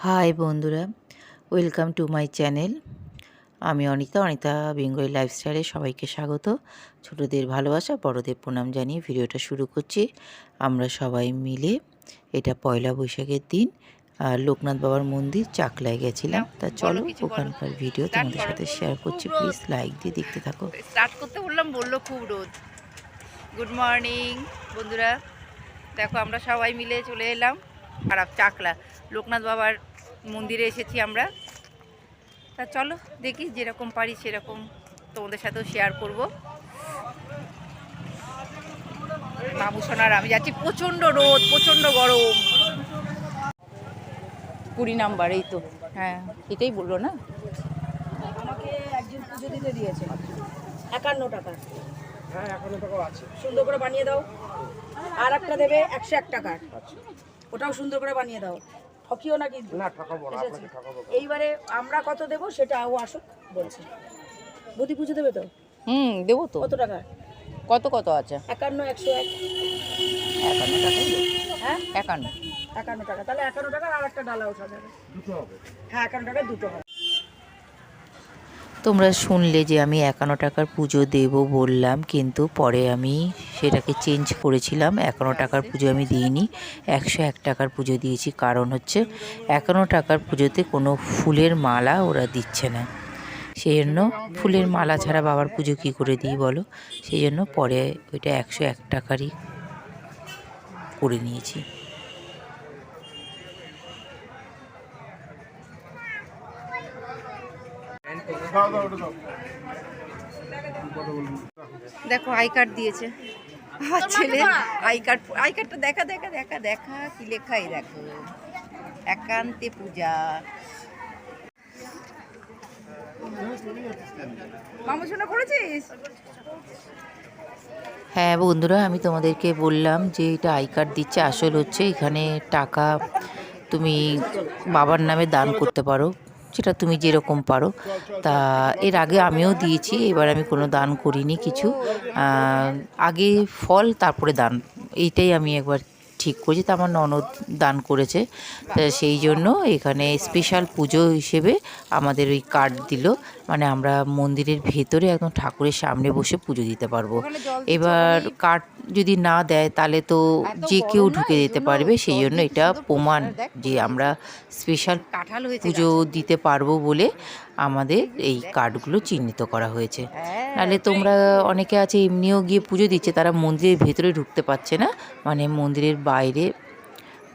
High বন্ধুরা, welcome to my channel. আমি Anita Bengali লাইফস্টাইলে সবাইকে স্বাগত। ছোটদের ভালোবাসা, বড়দের প্রণাম জানিয়ে ভিডিওটা শুরু করছি। আমরা সবাই মিলে এটা পয়লা বৈশাখের দিন লোকনাথ বাবার মন্দির চাকলায় গেছিলাম। তা চলো ওখানকার ভিডিও তোমাদের সাথে শেয়ার করছি। প্লিজ লাইক দিয়ে দেখতে থাকো। স্টার্ট করতে বললো খুব রোদ। গুড মর্নিং বন্ধুরা, দেখো আমরা সবাই মিলে চলে এলাম খারাপ চাকলা লোকনাথ বাবার মন্দিরে এসেছি আমরা। তা চলো দেখি, যেরকম পারি সেরকম তোমাদের সাথেও শেয়ার করব। মামুসোনার আমি যাচ্ছি, প্রচণ্ড রোদ, প্রচণ্ড গরম। 20 নাম্বার, এই তো, হ্যাঁ এটাই বললো না। আমাকে একজন পুজো দিতে দিয়েছে 51 টাকা। হ্যাঁ 51 টাকাও আছে, সুন্দর করে বানিয়ে দাও। আর একটা দেবে 101 টাকার, ওটাও সুন্দর করে বানিয়ে দাও। ঠকিও নাকি? না ঠকাবো না, আপনাকে ঠকাবো। এইবারে আমরা কত দেব সেটা ও আসুক বলছে। বুদ্ধি পুজো দেবে তো? দেবো তো। কত টাকা? কত আছে? 51, 101। 51 টাকা। হ্যাঁ 51 টাকা। তাহলে 51 টাকার আর একটা ডালা ওঠা যাবে, দুটো হবে। হ্যাঁ 51 টাকায় দুটো হবে। তোমরা শুনলে যে আমি 51 টাকার পুজো দেব বললাম, কিন্তু পরে আমি সেটাকে চেঞ্জ করেছিলাম। 51 টাকার পুজো আমি দিইনি, 101 টাকার পুজো দিয়েছি। কারণ হচ্ছে 51 টাকার পুজোতে কোনো ফুলের মালা ওরা দিচ্ছে না, সেই জন্য ফুলের মালা ছাড়া বাবার পুজো কী করে দিই বলো। সেই জন্য পরে ওইটা 101 টাকারই করে নিয়েছি। দেখো আই কার্ড দিয়েছে আমার ছেলে। আই কার্ডটা দেখা কি লেখাই দেখো, একান্তে পূজা। মামুসোনা করেছিস? হ্যাঁ বন্ধুরা, আমি তোমাদেরকে বললাম যে এটা আই কার্ড দিচ্ছে। আসল হচ্ছে এখানে টাকা তুমি বাবার নামে দান করতে পারো, সেটা তুমি যেরকম পারো। তা এর আগে আমিও দিয়েছি, এবার আমি কোনো দান করিনি কিছু। আগে ফল তারপরে দান, এইটাই আমি একবার ঠিক করেছি। তা আমার ননদ দান করেছে, তা সেই জন্য এখানে স্পেশাল পুজো হিসেবে আমাদের ওই কার্ড দিল। মানে আমরা মন্দিরের ভেতরে একদম ঠাকুরের সামনে বসে পুজো দিতে পারবো। এবার কার্ড যদি না দেয় তাহলে তো যে কেউ ঢুকে যেতে পারবে, সেই জন্য এটা প্রমাণ যে আমরা স্পেশাল পুজো দিতে পারবো বলে আমাদের এই কার্ডগুলো চিহ্নিত করা হয়েছে। নাহলে তোমরা অনেকে আছে এমনিও গিয়ে পুজো দিচ্ছে, তারা মন্দিরের ভেতরে ঢুকতে পারছে না, মানে মন্দিরের বাইরে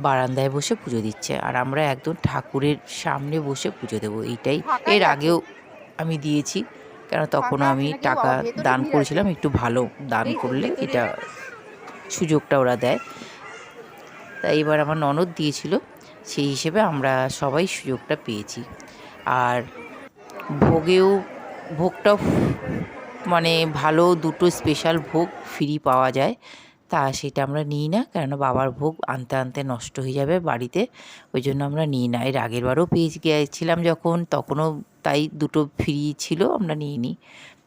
বারান্দায় বসে পুজো দিচ্ছে। আর আমরা একদম ঠাকুরের সামনে বসে পুজো দেবো, এইটাই। এর আগেও আমি দিয়েছি, কেন তখনও আমি টাকা দান করেছিলাম। একটু ভালো দান করলে এটা সুযোগটা ওরা দেয়। তাই এবার আমার ননদ দিয়েছিল, সেই হিসেবে আমরা সবাই সুযোগটা পেয়েছি। আর ভোগটাও মানে ভালো, দুটো স্পেশাল ভোগ ফ্রি পাওয়া যায়। তা সেটা আমরা নিই না, কেননা বাবার ভোগ আনতে আনতে নষ্ট হয়ে যাবে বাড়িতে, ওই জন্য আমরা নিই না। এর আগের বারও পেয়ে গিয়েছিলাম যখন, তখনও তাই দুটো ফ্রি ছিল, আমরা নিইনি,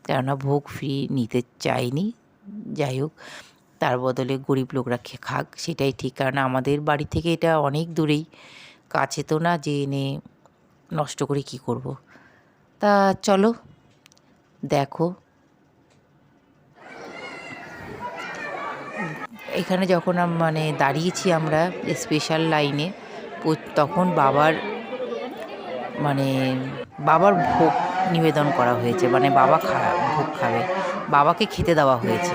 কেননা ভোগ ফ্রি নিতে চাইনি। যাই হোক, তার বদলে গরিব লোকরা খাক, সেটাই ঠিক। কারণ আমাদের বাড়ি থেকে এটা অনেক দূরেই, কাছে তো না যে এনে নষ্ট করে কি করব। তা চলো দেখো, এখানে যখন মানে দাঁড়িয়েছি আমরা স্পেশাল লাইনে, তখন বাবার ভোগ নিবেদন করা হয়েছে, মানে বাবা ভোগ খাবে, বাবাকে খেতে দেওয়া হয়েছে।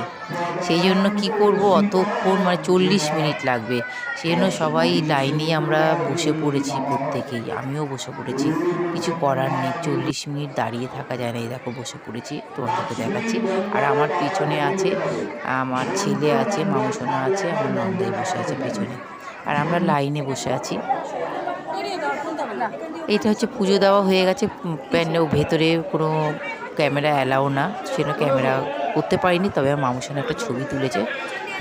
সেই জন্য কী করব, অতক্ষণ মানে 40 মিনিট লাগবে, সেই জন্য সবাই লাইনে আমরা বসে পড়েছি প্রত্যেকেই, আমিও বসে পড়েছি। কিছু করার নেই, 40 মিনিট দাঁড়িয়ে থাকা যায় না। এই দেখো বসে পড়েছি, তোমাদেরকে দেখাচ্ছি। আর আমার পিছনে আছে আমার ছেলে আছে, মামুসোনা আছে, আমার নন্দাই বসে আছে পেছনে, আর আমরা লাইনে বসে আছি। এটা হচ্ছে পুজো দেওয়া হয়ে গেছে, প্যান্ডেল ভেতরে কোনো ক্যামেরা অ্যালাউ না, সেজন্য ক্যামেরা করতে পারিনি। তবে আমার মামুসোনা একটা ছবি তুলেছে,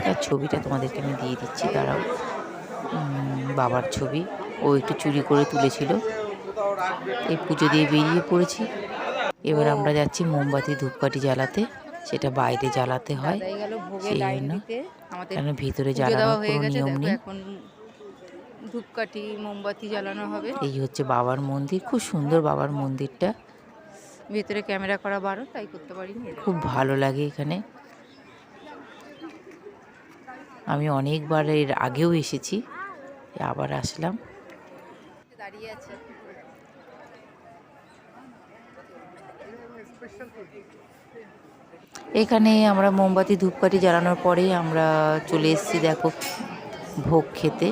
তার ছবিটা তোমাদেরকে আমি দিয়ে দিচ্ছি, দাঁড়াও। বাবার ছবি ও একটু চুরি করে তুলেছিল। এই পুজো দিয়ে বেরিয়ে পড়েছি। এবার আমরা যাচ্ছি মোমবাতি ধূপকাঠি জ্বালাতে, সেটা বাইরে জ্বালাতে হয়, সেই জন্য, কেন ভিতরে জ্বালানোর কোনো নিয়ম নেই। ধূপকাঠি মোমবাতি জ্বালানো হবে। এই হচ্ছে বাবার মন্দির, খুব সুন্দর বাবার মন্দিরটা, ভেতরে ক্যামেরা করা বারণ, তাই করতে পারিনি। খুব ভালো লাগে এখানে। আমি অনেকবার এর আগেও এসেছি, আবার আসলাম। দাঁড়িয়ে আছে। এখানে আমরা মোমবাতি ধূপকাঠি জ্বালানোর পরেই আমরা চলে এসেছি দেখো ভোগ খেতে।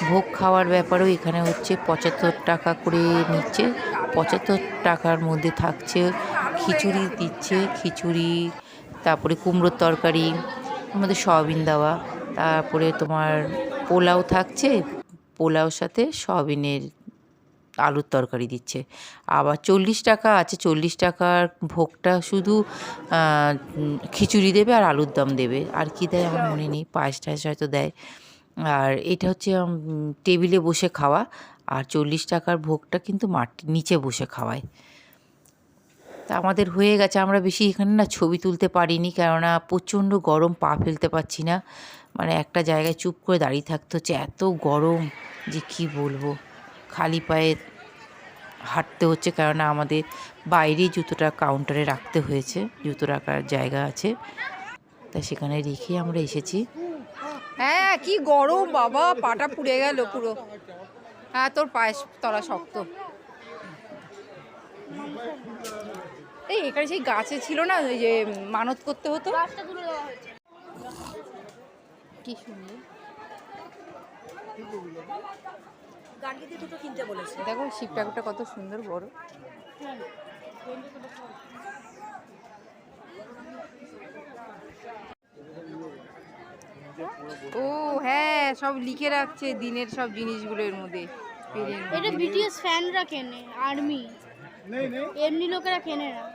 ভোগ খাওয়ার ব্যাপারেও এখানে হচ্ছে 75 টাকা করে নিচ্ছে। 75 টাকার মধ্যে থাকছে খিচুড়ি দিচ্ছে, খিচুড়ি, তারপরে কুমড়োর তরকারি, আমাদের সয়াবিন দেওয়া, তারপরে তোমার পোলাও থাকছে, পোলাওর সাথে সয়াবিনের আলুর তরকারি দিচ্ছে। আবার 40 টাকা আছে, 40 টাকার ভোগটা শুধু খিচুড়ি দেবে আর আলুর দম দেবে, আর কি দেয় আমার মনে নেই, পায়েস টায়েস হয়তো দেয়। আর এটা হচ্ছে টেবিলে বসে খাওয়া, আর 40 টাকার ভোগটা কিন্তু মাটির নিচে বসে খাওয়ায়। তা আমাদের হয়ে গেছে, আমরা বেশি এখানে না ছবি তুলতে পারিনি, কেননা প্রচণ্ড গরম, পা ফেলতে পারছি না, মানে একটা জায়গায় চুপ করে দাঁড়িয়ে থাকতে হচ্ছে, এত গরম যে কি বলবো। খালি পায়ে হাঁটতে হচ্ছে, কেননা আমাদের বাইরেই জুতোটা কাউন্টারে রাখতে হয়েছে, জুতো রাখার জায়গা আছে, তা সেখানে রেখে আমরা এসেছি। হ্যাঁ কি গরম বাবা, পাটা পুড়ে গেল পুরো। হ্যাঁ তোর পায়ের তলা শক্ত। এই এখানে সেই গাছে ছিল না ওই যে মানত করতে হতো, কি সুন্দর। গার্গিতে দুটো কিনতে বলেছে। দেখো শিব ঠাকুরটা কত সুন্দর বড়। ও হ্যাঁ, সব লিখে রাখছে দিনের সব জিনিসগুলোর মধ্যে। এটা বিটিএস ফ্যানরা কেনে, আর্মি, এমনি লোকেরা কেনে না।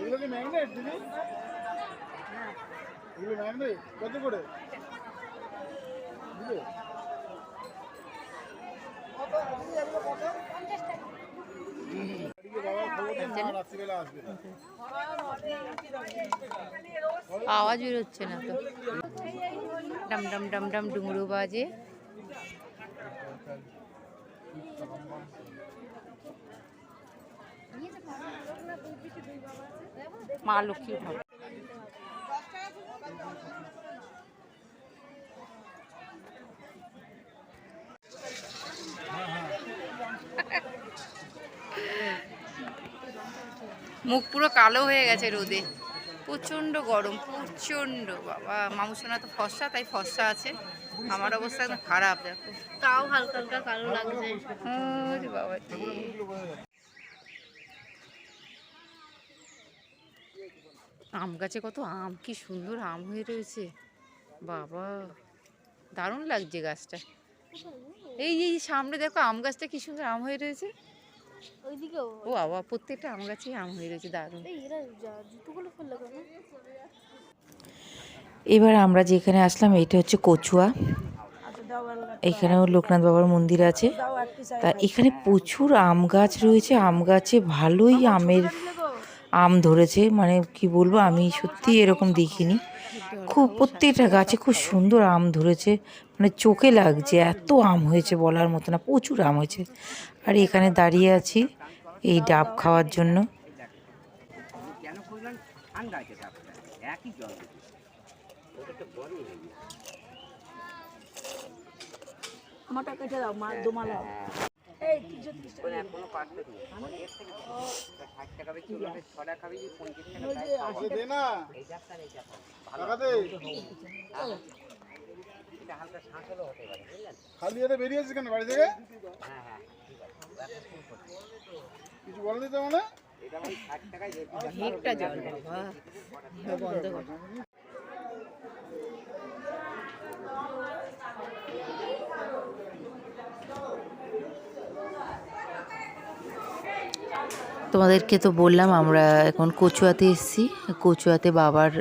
এগুলো কি ম্যাগনেট দিদি? এগুলো ম্যাগনেট কত করে দিবে? আওয়াজ বেরোচ্ছে না তো, ডাম ডাম ডাম ডাম ডুমরু বাজে। মা লক্ষ্মী ঠাকুর। মুখ পুরো কালো হয়ে গেছে রোদে, প্রচণ্ড গরম, প্রচণ্ড। বাবা মামুসোনা তো ফর্সা, তাই ফর্সা আছে, আমার অবস্থা একদম খারাপ দেখো। তাও হালকা হালকা কালো লাগছে। ওরে বাবা, আম গাছে কত আম, কি সুন্দর আম হয়ে রয়েছে বাবা, দারুণ লাগছে গাছটা। এই এই সামনে দেখো আম গাছটা কি সুন্দর আম হয়ে রয়েছে। ওইদিকেও ও বাবা, প্রত্যেকটা আম গাছেই আম হয়ে রয়েছে, দারুণ। এরা জুতোগুলো ফেললো কেন? এবার আমরা যেখানে আসলাম এটা হচ্ছে কচুয়া, এখানেও লোকনাথ বাবার মন্দির আছে। তা এখানে প্রচুর আম গাছ রয়েছে, আম গাছে ভালোই আম ধরেছে, মানে কি বলবো, আমি সত্যি এরকম দেখিনি। খুব প্রত্যেকটা গাছে খুব সুন্দর আম ধরেছে, মানে চোখে লাগছে, এত আম হয়েছে বলার মতো না, প্রচুর আম হয়েছে। আর এখানে দাঁড়িয়ে আছি এই ডাব খাওয়ার জন্য। আমারটা কেটে দাও, মা দোমালা। এই কিছু দে না টাকা দে, খালি হাতে বেরিয়েছিস কেন বাড়ি থেকে? কিছু বলেনি তো মানে? অনেকটা জল বাবা, বন্ধ কর। তোমাদেরকে তো বললাম আমরা এখন কচুয়াতে এসেছি, কচুয়াতে বাবার,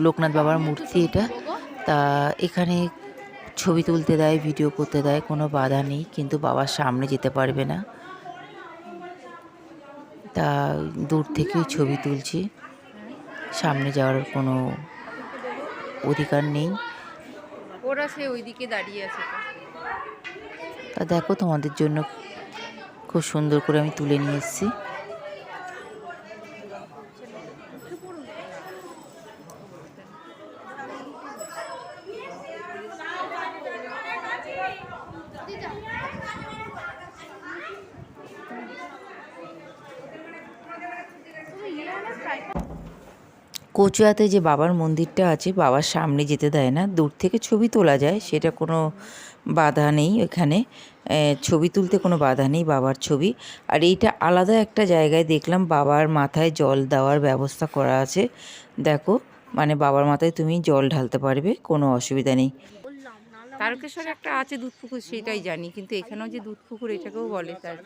লোকনাথ বাবার মূর্তি এটা। তা এখানে ছবি তুলতে দেয়, ভিডিও করতে দেয়, কোনো বাধা নেই, কিন্তু বাবার সামনে যেতে পারবে না। তা দূর থেকেই ছবি তুলছি, সামনে যাওয়ার কোনো অধিকার নেই। ওরা সে ওইদিকে দাঁড়িয়ে আছে তো। তা দেখো তোমাদের জন্য খুব সুন্দর করে আমি তুলে নিয়ে এসেছি। কচুয়াতে যে বাবার মন্দিরটা আছে, বাবার সামনে যেতে দেয় না, দূর থেকে ছবি তোলা যায়, সেটা কোনো বাধা নেই এখানে। ছবি তুলতে কোনো বাধা নেই বাবার ছবি। আর এইটা আলাদা একটা জায়গায় দেখলাম বাবার মাথায় জল দেওয়ার ব্যবস্থা করা আছে। দেখো, মানে বাবার মাথায় তুমি জল ঢালতে পারবে, কোনো অসুবিধা নেই। তারকেশ্বরে একটা আছে দুধ পুকুর, সেটাই জানি, কিন্তু এখানেও যে দুধ পুকুর এটাকেও বলে তার।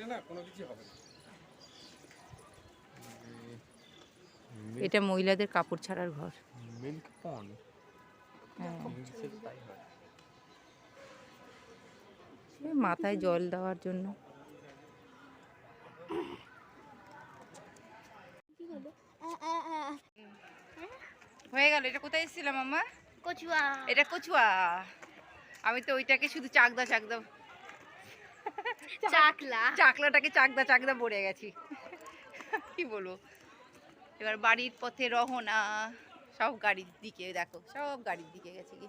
এটা মহিলাদের কাপড় ছাড়ার ঘর। হ্যাঁ, এই মাথায় জল দেওয়ার জন্য। হয়ে গেল। এটা কোথায় এসেছিলাম আমার? কচুয়া। এটা কচুয়া। আমি তো ওইটাকে শুধু চাকদা চাকদা চাকলা। চাকলাটাকে চাকদা চাকদা পড়ে গেছি। কি বলবো। এবার বাড়ির পথে রওনা। সব গাড়ির দিকে দেখো, সব গাড়ির দিকে গেছে কি।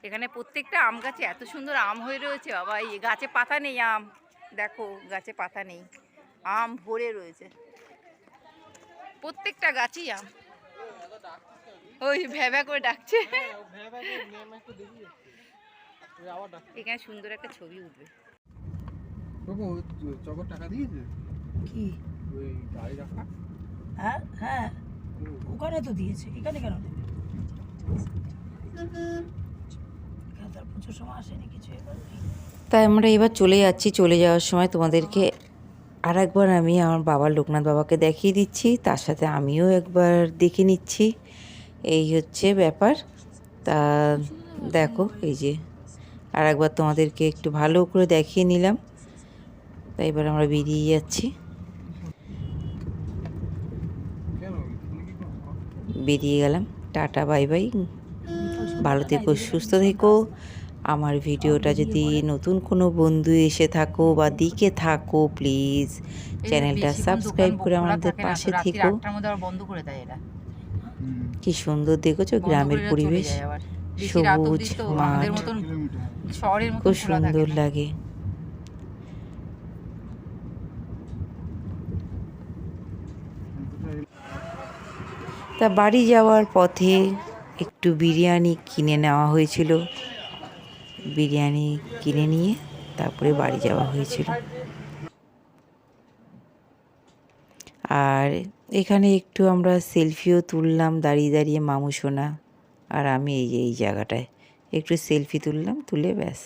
এখানে প্রত্যেকটা আম গাছে এত সুন্দর আম হয়ে রয়েছে বাবা। এই গাছে পাতা নেই আম, দেখো গাছে পাতা নেই, আম ভরে রয়েছে প্রত্যেকটা গাছেই আম। ওই ভ্যাভা করে ডাকছে। এখানে সুন্দর একটা ছবি উঠবে। টাকা দিয়েছে কি? ওই গাড়ি রাখা। হ্যাঁ হ্যাঁ, ওখানে তো দিয়েছে, এখানে কেন দেবে? এখানে তার পুজোর সময় আসেনি কিছু এবার। তাই আমরা এবার চলে যাচ্ছি। চলে যাওয়ার সময় তোমাদেরকে আর একবার আমি আমার বাবার লোকনাথ বাবাকে দেখিয়ে দিচ্ছি, তার সাথে আমিও একবার দেখে নিচ্ছি। এই হচ্ছে ব্যাপার। তা দেখো, এই যে আর একবার তোমাদেরকে একটু ভালো করে দেখিয়ে নিলাম। তাই এবার আমরা বেরিয়ে যাচ্ছি। বেরিয়ে গেলাম। Tata, bye bye. ভালো থেকো, সুস্থ থেকো। আমার ভিডিওটা যদি নতুন কোনো বন্ধু এসে থাকো বা দিকে থাকো, প্লিজ চ্যানেলটা সাবস্ক্রাইব করে আমাদের পাশে থেকো। 8টার মধ্যে আবার বন্ধ করে দেয় এরা। কি সুন্দর দেখেছো গ্রামের পরিবেশ, সবুজ মাঠ, শহরের মতো খুব সুন্দর লাগে। তা বাড়ি যাওয়ার পথে একটু বিরিয়ানি কিনে নেওয়া হয়েছিল। বিরিয়ানি কিনে নিয়ে তারপরে বাড়ি যাওয়া হয়েছিল। আর এখানে একটু আমরা সেলফিও তুললাম দাঁড়িয়ে দাঁড়িয়ে, মামু সোনা আর আমি এই যে এই জায়গাটায় একটু সেলফি তুললাম, তুলে ব্যাস।